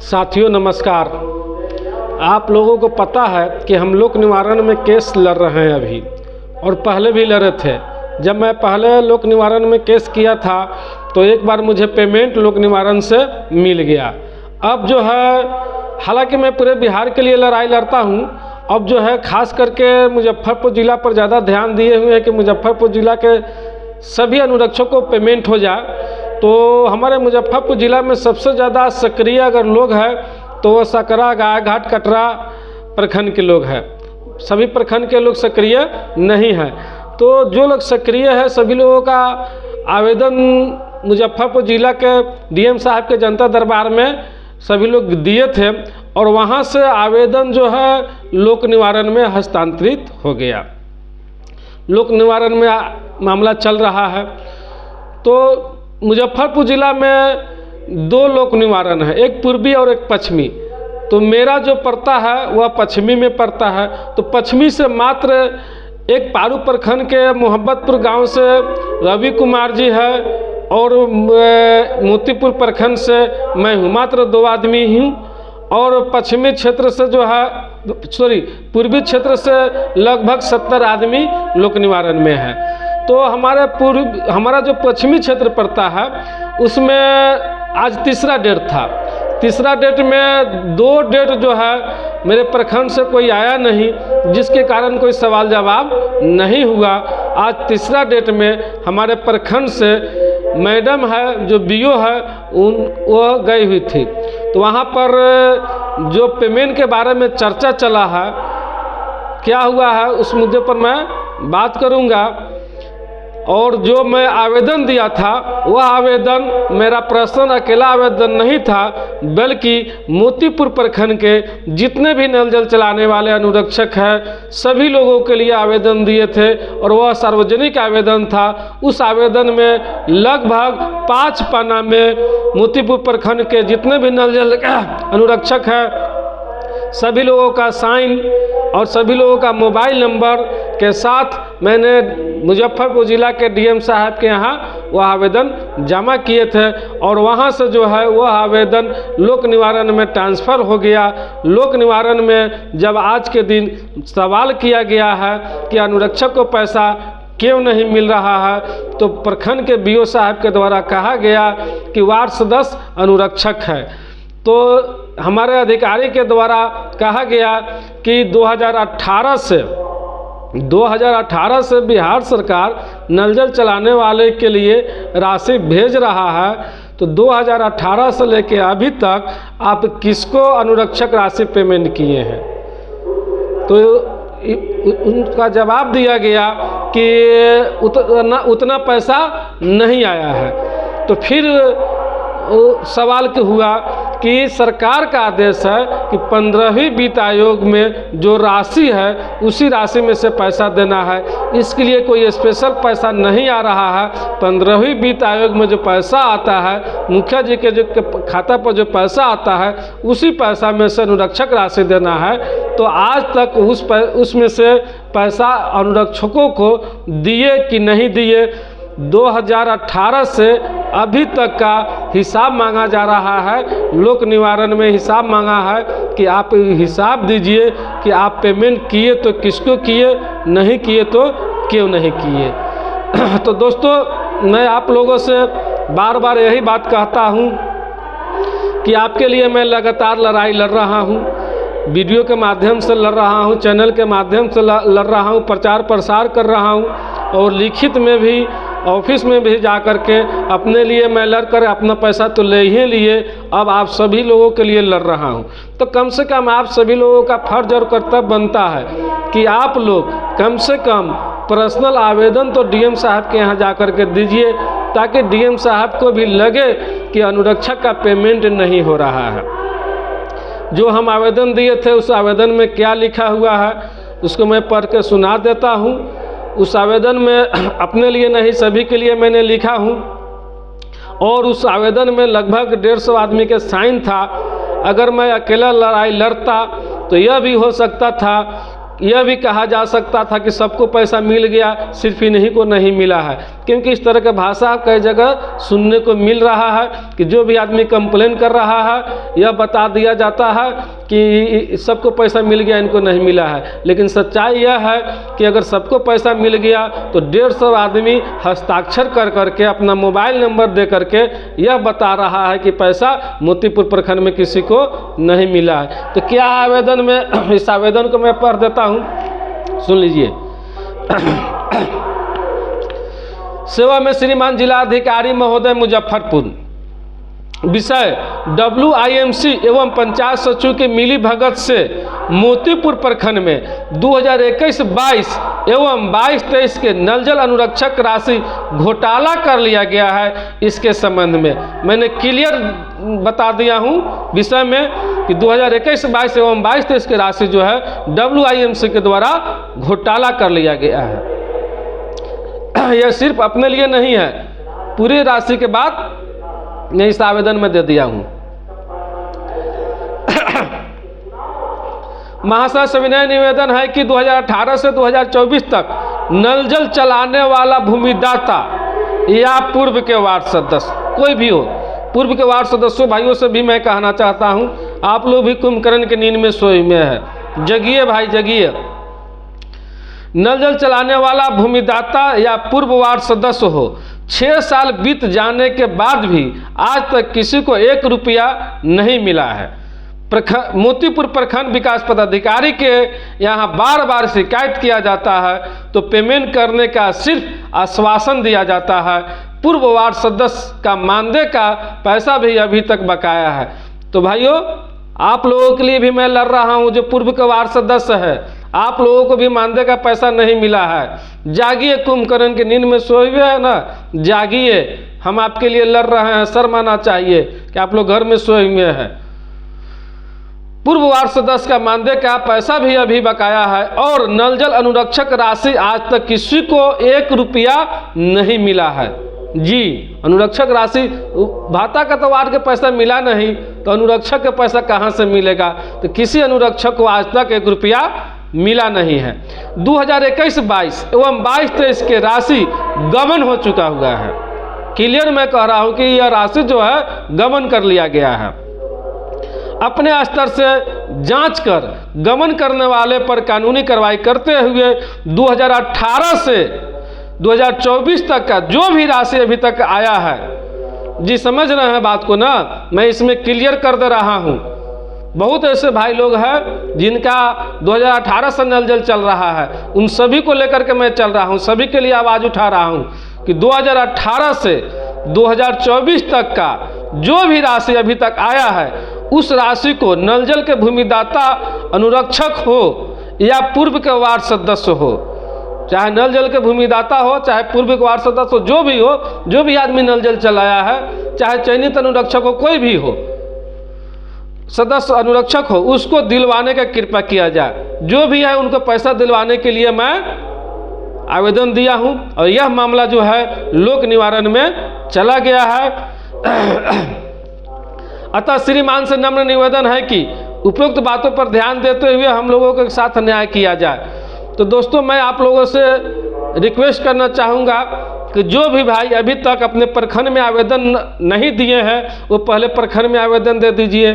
साथियों नमस्कार। आप लोगों को पता है कि हम लोक निवारण में केस लड़ रहे हैं अभी, और पहले भी लड़े थे। जब मैं पहले लोक निवारण में केस किया था तो एक बार मुझे पेमेंट लोक निवारण से मिल गया। अब जो है, हालांकि मैं पूरे बिहार के लिए लड़ाई लड़ता हूं, अब जो है खास करके मुजफ्फरपुर ज़िला पर ज़्यादा ध्यान दिए हुए हैं कि मुजफ्फरपुर ज़िला के सभी अनुरक्षकों को पेमेंट हो जाए। तो हमारे मुजफ्फरपुर ज़िला में सबसे ज़्यादा सक्रिय अगर लोग हैं तो वो सकरा, गायघाट, कटरा प्रखंड के लोग हैं। सभी प्रखंड के लोग सक्रिय नहीं हैं। तो जो लोग सक्रिय है सभी लोगों का आवेदन मुजफ्फरपुर ज़िला के डीएम साहब के जनता दरबार में सभी लोग दिए थे, और वहाँ से आवेदन जो है लोक निवारण में हस्तांतरित हो गया। लोक निवारण में मामला चल रहा है। तो मुजफ्फरपुर ज़िला में दो लोक निवारण है, एक पूर्वी और एक पश्चिमी। तो मेरा जो पड़ता है वह पश्चिमी में पड़ता है। तो पश्चिमी से मात्र एक पारू प्रखंड के मोहब्बतपुर गांव से रवि कुमार जी है, और मोतीपुर प्रखंड से मैं हूँ, मात्र 2 आदमी हूँ। और पश्चिमी क्षेत्र से जो है, पूर्वी क्षेत्र से लगभग 70 आदमी लोक निवारण में है। तो हमारा जो पश्चिमी क्षेत्र पड़ता है उसमें आज तीसरा डेट था। तीसरा डेट में 2 डेट जो है मेरे प्रखंड से कोई आया नहीं, जिसके कारण कोई सवाल जवाब नहीं हुआ। आज तीसरा डेट में हमारे प्रखंड से मैडम है जो बीओ है वो गई हुई थी। तो वहाँ पर जो पेमेंट के बारे में चर्चा चला है, क्या हुआ है उस मुद्दे पर मैं बात करूँगा। और जो मैं आवेदन दिया था वह आवेदन मेरा पर्सनल अकेला आवेदन नहीं था, बल्कि मोतीपुर प्रखंड के जितने भी नल जल चलाने वाले अनुरक्षक हैं सभी लोगों के लिए आवेदन दिए थे, और वह सार्वजनिक आवेदन था। उस आवेदन में लगभग 5 पन्ना में मोतीपुर प्रखंड के जितने भी नल जल अनुरक्षक हैं सभी लोगों का साइन और सभी लोगों का मोबाइल नंबर के साथ मैंने मुजफ्फरपुर ज़िला के डीएम साहब के यहाँ वह आवेदन जमा किए थे, और वहाँ से जो है वह आवेदन लोक निवारण में ट्रांसफ़र हो गया। लोक निवारण में जब आज के दिन सवाल किया गया है कि अनुरक्षक को पैसा क्यों नहीं मिल रहा है, तो प्रखंड के बीओ साहब के द्वारा कहा गया कि वार्ड सदस्य अनुरक्षक है। तो हमारे अधिकारी के द्वारा कहा गया कि 2018 से बिहार सरकार नल जल चलाने वाले के लिए राशि भेज रहा है। तो 2018 से लेके अभी तक आप किसको अनुरक्षक राशि पेमेंट किए हैं? तो उनका जवाब दिया गया कि उतना पैसा नहीं आया है। तो फिर सवाल हुआ कि सरकार का आदेश है कि 15वीं वित्त आयोग में जो राशि है उसी राशि में से पैसा देना है। इसके लिए कोई स्पेशल पैसा नहीं आ रहा है। 15वीं वित्त आयोग में जो पैसा आता है, मुखिया जी के जो खाता पर जो पैसा आता है उसी पैसा में से अनुरक्षक राशि देना है। तो आज तक उसमें से पैसा अनुरक्षकों को दिए कि नहीं दिए, 2018 से अभी तक का हिसाब मांगा जा रहा है। लोक निवारण में हिसाब मांगा है कि आप हिसाब दीजिए कि आप पेमेंट किए तो किसको किए, नहीं किए तो क्यों नहीं किए। तो दोस्तों, मैं आप लोगों से बार बार यही बात कहता हूँ कि आपके लिए मैं लगातार लड़ाई लड़ रहा हूँ, वीडियो के माध्यम से लड़ रहा हूँ, चैनल के माध्यम से लड़ रहा हूँ, प्रचार प्रसार कर रहा हूँ, और लिखित में भी ऑफिस में भी जा कर के अपने लिए मैं लड़ कर अपना पैसा तो ले ही लिए, अब आप सभी लोगों के लिए लड़ रहा हूँ। तो कम से कम आप सभी लोगों का फर्ज और कर्तव्य बनता है कि आप लोग कम से कम पर्सनल आवेदन तो डीएम साहब के यहाँ जा कर के दीजिए, ताकि डीएम साहब को भी लगे कि अनुरक्षक का पेमेंट नहीं हो रहा है। जो हम आवेदन दिए थे उस आवेदन में क्या लिखा हुआ है उसको मैं पढ़ के सुना देता हूँ। उस आवेदन में अपने लिए नहीं सभी के लिए मैंने लिखा हूँ, और उस आवेदन में लगभग 150 आदमी के साइन था। अगर मैं अकेला लड़ाई लड़ता तो यह भी हो सकता था, यह भी कहा जा सकता था कि सबको पैसा मिल गया, सिर्फ इन्हीं को नहीं मिला है। क्योंकि इस तरह का भाषा कई जगह सुनने को मिल रहा है कि जो भी आदमी कंप्लेन कर रहा है यह बता दिया जाता है कि सबको पैसा मिल गया, इनको नहीं मिला है। लेकिन सच्चाई यह है कि अगर सबको पैसा मिल गया तो 150 आदमी हस्ताक्षर कर करके अपना मोबाइल नंबर दे करके यह बता रहा है कि पैसा मोतीपुर प्रखंड में किसी को नहीं मिला है। तो क्या आवेदन में, इस आवेदन को मैं पढ़ देता हूँ, सुन लीजिए। सेवा में श्रीमान जिलाधिकारी महोदय मुजफ्फरपुर, विषय WIMC एवं पंचायत सचिव के मिली भगत से मोतीपुर प्रखंड में 2021-22 एवं 22-23 के नल जल अनुरक्षक राशि घोटाला कर लिया गया है। इसके संबंध में मैंने क्लियर बता दिया हूं विषय में कि 2021-22 एवं 22-23 की राशि जो है WIMC के द्वारा घोटाला कर लिया गया है। यह सिर्फ अपने लिए नहीं है, पूरी राशि के बाद मैं इस आवेदन में दे दिया हूं। महाशय सविनय निवेदन है कि 2018 से 2024 तक नल जल चलाने वाला भूमिदाता या पूर्व के वार्ड सदस्य, कोई भी हो, पूर्व के वार्ड सदस्यों भाइयों से भी मैं कहना चाहता हूं, आप लोग भी कुंभकर्ण के नींद में सोए हुए हैं, जगिए भाई जगिए। नल जल चलाने वाला भूमिदाता या पूर्व वार्ड सदस्य हो, 6 साल बीत जाने के बाद भी आज तक किसी को 1 रुपया नहीं मिला है। मोतीपुर प्रखंड विकास पदाधिकारी के यहाँ बार बार शिकायत किया जाता है तो पेमेंट करने का सिर्फ आश्वासन दिया जाता है। पूर्व वार्ड सदस्य का मानदेय का पैसा भी अभी तक बकाया है। तो भाइयों, आप लोगों के लिए भी मैं लड़ रहा हूँ, जो पूर्व के वार्ड सदस्य है, आप लोगों को भी मानदेय का पैसा नहीं मिला है। जागिए, कुंभकर्ण की नींद में सोए हुए है ना, जागिए, हम आपके लिए लड़ रहे हैं। शर्म आना चाहिए कि आप लोग घर में सोए हुए हैं। पूर्व वार्ड सदस्य का मानदेय का पैसा भी अभी बकाया है और नल जल अनुरक्षक राशि आज तक किसी को 1 रुपया नहीं मिला है। जी, अनुरक्षक राशि, भाता का तो वार्ड के पैसा मिला नहीं तो अनुरक्षक का पैसा कहाँ से मिलेगा? तो किसी अनुरक्षक को आज तक 1 रुपया मिला नहीं है। 2021-22 एवं 22-23 के राशि गबन हो चुका हुआ है। क्लियर मैं कह रहा हूं कि यह राशि जो है गबन कर लिया गया है। अपने स्तर से जांच कर गबन करने वाले पर कानूनी कार्रवाई करते हुए 2018 से 2024 तक का जो भी राशि अभी तक आया है, जी समझ रहे हैं बात को ना, मैं इसमें क्लियर कर दे रहा हूं। बहुत ऐसे भाई लोग हैं जिनका 2018 से नल जल चल रहा है, उन सभी को लेकर के मैं चल रहा हूं, सभी के लिए आवाज़ उठा रहा हूं कि 2018 से 2024 तक का जो भी राशि अभी तक आया है उस राशि को नल जल के भूमिदाता अनुरक्षक हो या पूर्व के वार्ड सदस्य हो, चाहे नल जल के भूमिदाता हो चाहे पूर्व के वार्ड सदस्य हो, जो भी हो, जो भी आदमी नल जल चलाया है, चाहे चयनित अनुरक्षक हो, कोई भी हो, सदस्य अनुरक्षक हो, उसको दिलवाने का कृपा किया जाए। जो भी है उनको पैसा दिलवाने के लिए मैं आवेदन दिया हूं और यह मामला जो है लोक निवारण में चला गया है। अतः श्रीमान से नम्र निवेदन है कि उपयुक्त बातों पर ध्यान देते हुए हम लोगों के साथ न्याय किया जाए। तो दोस्तों, मैं आप लोगों से रिक्वेस्ट करना चाहूँगा कि जो भी भाई अभी तक अपने प्रखंड में आवेदन नहीं दिए हैं वो पहले प्रखंड में आवेदन दे दीजिए,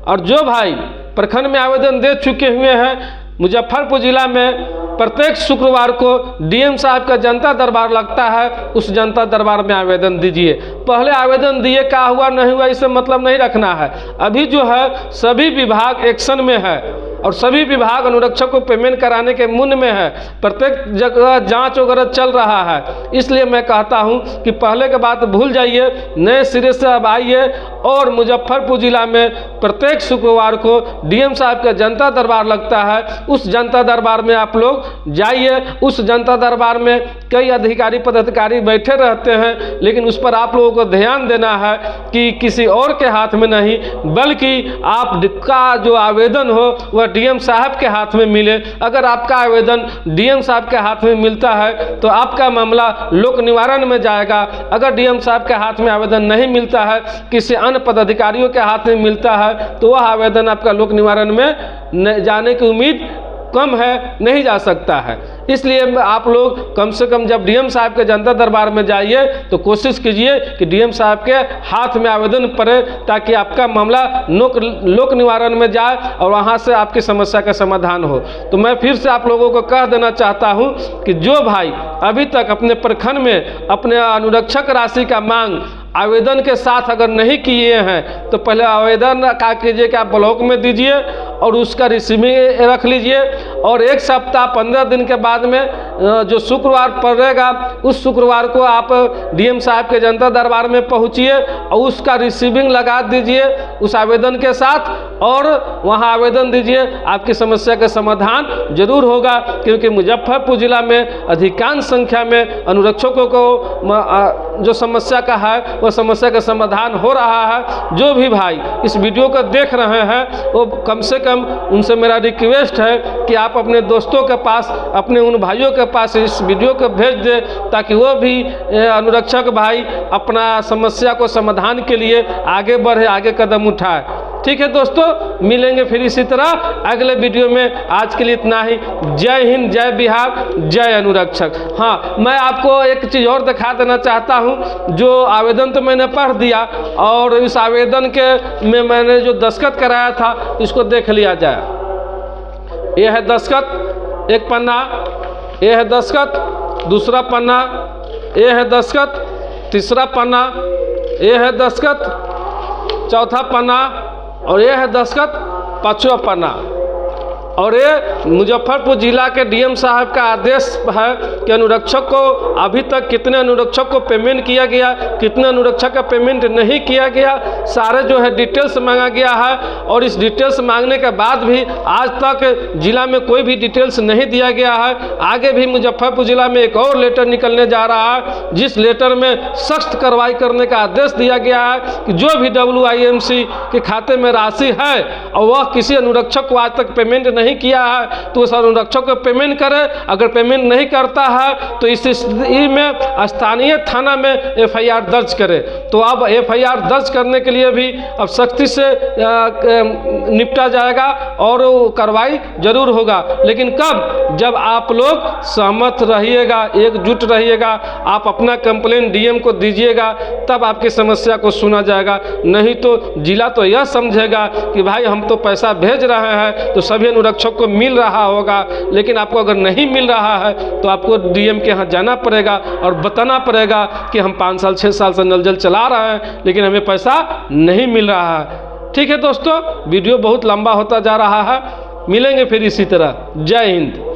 और जो भाई प्रखंड में आवेदन दे चुके हुए हैं, मुजफ्फरपुर जिला में प्रत्येक शुक्रवार को DM साहब का जनता दरबार लगता है, उस जनता दरबार में आवेदन दीजिए। पहले आवेदन दिए क्या हुआ नहीं हुआ इससे मतलब नहीं रखना है। अभी जो है सभी विभाग एक्शन में है और सभी विभाग अनुरक्षक को पेमेंट कराने के मुन में है, प्रत्येक जगह जांच वगैरह चल रहा है। इसलिए मैं कहता हूं कि पहले के बात भूल जाइए, नए सिरे से अब आइए और मुजफ्फरपुर जिला में प्रत्येक शुक्रवार को DM साहब का जनता दरबार लगता है, उस जनता दरबार में आप लोग जाइए। उस जनता दरबार में कई अधिकारी पदाधिकारी बैठे रहते हैं, लेकिन उस पर आप लोगों को ध्यान देना है कि किसी और के हाथ में नहीं, बल्कि आपका जो आवेदन हो वह DM साहब के हाथ में मिले। अगर आपका आवेदन DM साहब के हाथ में मिलता है तो आपका मामला लोक निवारण में जाएगा। अगर DM साहब के हाथ में आवेदन नहीं मिलता है, किसी अन्य पदाधिकारियों के हाथ में मिलता है, तो वह आवेदन आपका लोक निवारण में जाने की उम्मीद कम है, नहीं जा सकता है। इसलिए आप लोग कम से कम जब डीएम साहब के जनता दरबार में जाइए तो कोशिश कीजिए कि डीएम साहब के हाथ में आवेदन पड़े, ताकि आपका मामला लोक निवारण में जाए और वहाँ से आपकी समस्या का समाधान हो। तो मैं फिर से आप लोगों को कह देना चाहता हूँ कि जो भाई अभी तक अपने प्रखंड में अपने अनुरक्षक राशि का मांग आवेदन के साथ अगर नहीं किए हैं तो पहले आवेदन क्या कीजिए कि आप ब्लॉक में दीजिए और उसका रिसीविंग रख लीजिए, और 1 सप्ताह 15 दिन के बाद में जो शुक्रवार पड़ेगा उस शुक्रवार को आप डीएम साहब के जनता दरबार में पहुंचिए और उसका रिसीविंग लगा दीजिए उस आवेदन के साथ, और वहां आवेदन दीजिए। आपकी समस्या का समाधान जरूर होगा, क्योंकि मुजफ्फरपुर जिला में अधिकांश संख्या में अनुरक्षकों को जो समस्या का है वो समस्या का समाधान हो रहा है। जो भी भाई इस वीडियो को देख रहे हैं वो कम से कम उनसे मेरा रिक्वेस्ट है कि आप अपने दोस्तों के पास, अपने उन भाइयों के पास इस वीडियो को भेज दें, ताकि वो भी अनुरक्षक भाई अपना समस्या को समाधान के लिए आगे बढ़े, आगे कदम उठाए। ठीक है दोस्तों, मिलेंगे फिर इसी तरह अगले वीडियो में। आज के लिए इतना ही। जय हिंद, जय बिहार, जय अनुरक्षक। हाँ, मैं आपको एक चीज़ और दिखा देना चाहता हूँ। जो आवेदन तो मैंने पढ़ दिया, और इस आवेदन के में मैंने जो दस्तखत कराया था इसको देख लिया जाए। यह है दस्तखत, एक पन्ना, यह है दस्तखत, दूसरा पन्ना, यह है दस्तखत, तीसरा पन्ना, यह है दस्तखत, चौथा पन्ना, और यह है दस्तखत 5वां पन्ना। और ये मुजफ्फरपुर जिला के डीएम साहब का आदेश है कि अनुरक्षक को अभी तक कितने अनुरक्षक को पेमेंट किया गया, कितने अनुरक्षक का पेमेंट नहीं किया गया, सारे जो है डिटेल्स मांगा गया है। और इस डिटेल्स मांगने के बाद भी आज तक जिला में कोई भी डिटेल्स नहीं दिया गया है। आगे भी मुजफ्फरपुर जिला में एक और लेटर निकलने जा रहा है, जिस लेटर में सख्त कार्रवाई करने का आदेश दिया गया है कि जो भी WIMC के खाते में राशि है और वह किसी अनुरक्षक को आज तक पेमेंट नहीं किया है तो उस अनुरक्षक को पेमेंट करे। अगर पेमेंट नहीं करता है तो इस स्थिति में स्थानीय थाना में FIR दर्ज करे। तो अब FIR दर्ज करने के लिए भी अब सख्ती से निपटा जाएगा और कार्रवाई जरूर होगा। लेकिन कब? जब आप लोग सहमत रहिएगा, एकजुट रहिएगा, आप अपना कंप्लेन डीएम को दीजिएगा, तब आपकी समस्या को सुना जाएगा। नहीं तो जिला तो यह समझेगा कि भाई हम तो पैसा भेज रहे हैं तो सभी अनुरक्षक को मिल रहा होगा, लेकिन आपको अगर नहीं मिल रहा है तो आपको डीएम के यहाँ जाना पड़ेगा और बताना पड़ेगा कि हम 5 साल 6 साल से नल जल चला रहे हैं लेकिन हमें पैसा नहीं मिल रहा है। ठीक है दोस्तों, वीडियो बहुत लंबा होता जा रहा है। मिलेंगे फिर इसी तरह। जय हिंद।